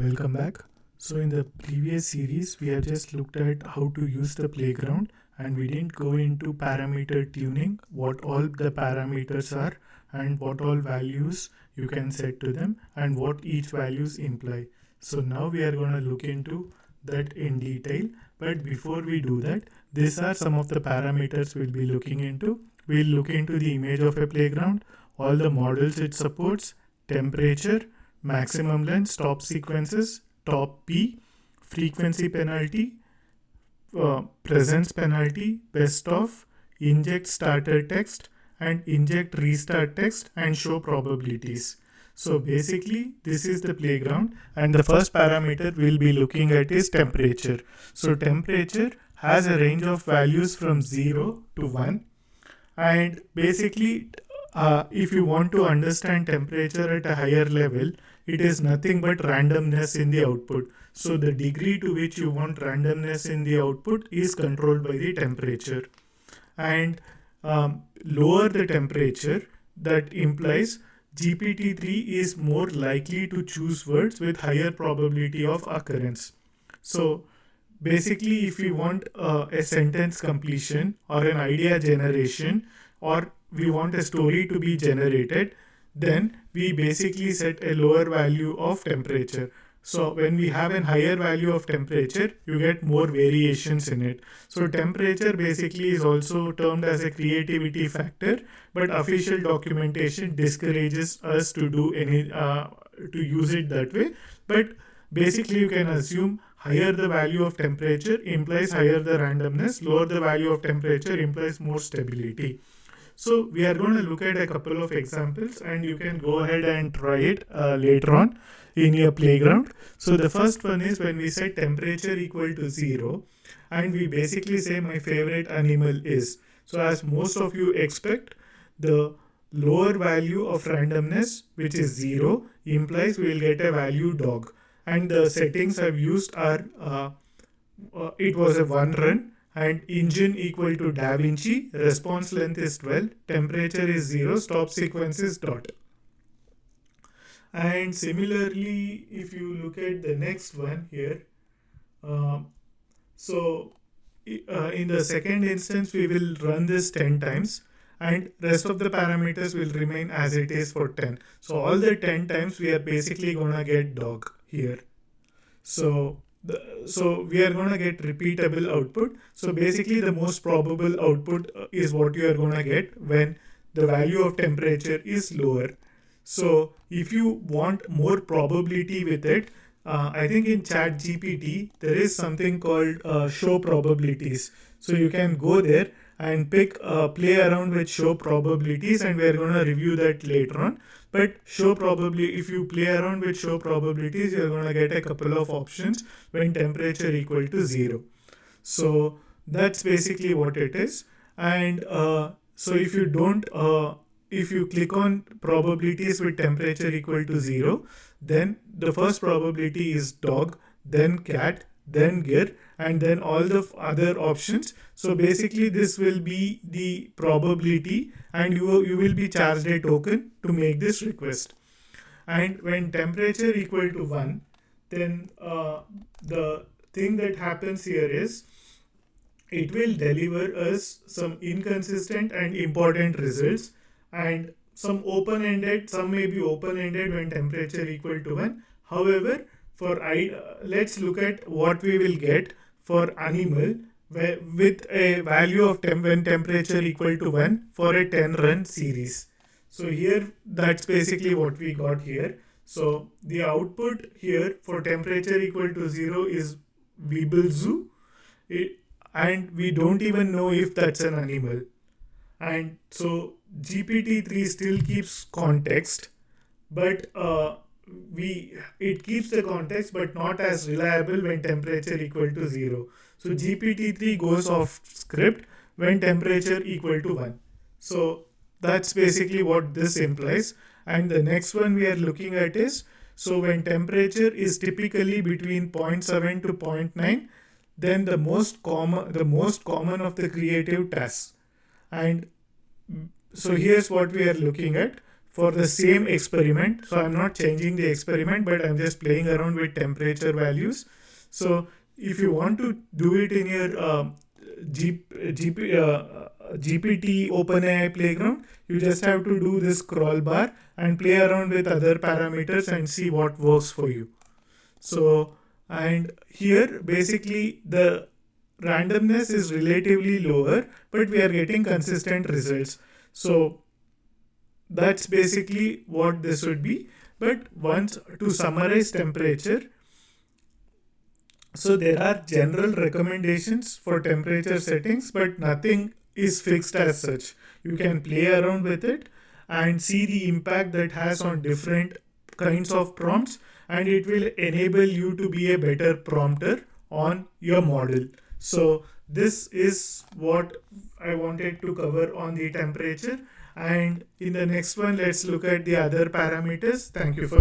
Welcome back. So in the previous series, we have just looked at how to use the playground and we didn't go into parameter tuning, what all the parameters are and what all values you can set to them and what each values imply. So now we are going to look into that in detail. But before we do that, these are some of the parameters we'll be looking into. We'll look into the image of a playground, all the models it supports, temperature, maximum length, stop sequences, top P, frequency penalty, presence penalty, best of, inject starter text, and inject restart text, and show probabilities. So basically, this is the playground, and the first parameter we'll be looking at is temperature. So temperature has a range of values from 0 to 1, and basically if you want to understand temperature at a higher level, it is nothing but randomness in the output. So the degree to which you want randomness in the output is controlled by the temperature. And lower the temperature, that implies GPT-3 is more likely to choose words with higher probability of occurrence. So basically, if we want a sentence completion or an idea generation, or we want a story to be generated, then we basically set a lower value of temperature. So when we have a higher value of temperature, you get more variations in it. So temperature basically is also termed as a creativity factor, but official documentation discourages us to do to use it that way. But basically, you can assume higher the value of temperature implies higher the randomness, lower the value of temperature implies more stability. So we are going to look at a couple of examples and you can go ahead and try it later on in your playground. So the first one is when we set temperature equal to 0 and we basically say my favorite animal is. So as most of you expect, the lower value of randomness, which is 0, implies we will get a value dog. And the settings I've used are it was a 1 run and engine equal to Da Vinci, response length is 12, temperature is 0, stop sequence is dot. And similarly, if you look at the next one here, in the second instance, we will run this 10 times and rest of the parameters will remain as it is for 10. So all the 10 times we are basically going to get dog here. So we are going to get repeatable output. So basically the most probable output is what you are going to get when the value of temperature is lower. So if you want more probability with it, I think in ChatGPT there is something called show probabilities. So you can go there and play around with show probabilities, and we're going to review that later on. But if you play around with show probabilities, you're going to get a couple of options when temperature equal to 0. So that's basically what it is. And so if you click on probabilities with temperature equal to 0, then the first probability is dog, then cat, then gear, and then all the other options. So basically this will be the probability and you will be charged a token to make this request. And when temperature equal to 1, then the thing that happens here is it will deliver us some inconsistent and important results, and some may be open-ended when temperature equal to 1. However, let's look at what we will get for animal with a value of when temperature equal to 1 for a 10 run series. So here that's basically what we got here. So the output here for temperature equal to 0 is Weeble Zoo, and we don't even know if that's an animal. And so GPT-3 still keeps context, but it keeps the context but not as reliable when temperature equal to 0. So GPT-3 goes off script when temperature equal to 1. So that's basically what this implies. And the next one we are looking at is, so when temperature is typically between 0.7 to 0.9, then the most common of the creative tasks. And so here's what we are looking at. for the same experiment. So I'm not changing the experiment, but I'm just playing around with temperature values. So if you want to do it in your GPT OpenAI playground, you just have to do this scroll bar and play around with other parameters and see what works for you. So, and here basically the randomness is relatively lower, but we are getting consistent results. So that's basically what this would be. But once to summarize temperature, so there are general recommendations for temperature settings, but nothing is fixed as such. You can play around with it and see the impact that has on different kinds of prompts, and it will enable you to be a better prompter on your model. So this is what I wanted to cover on the temperature, and in the next one let's look at the other parameters. Thank you for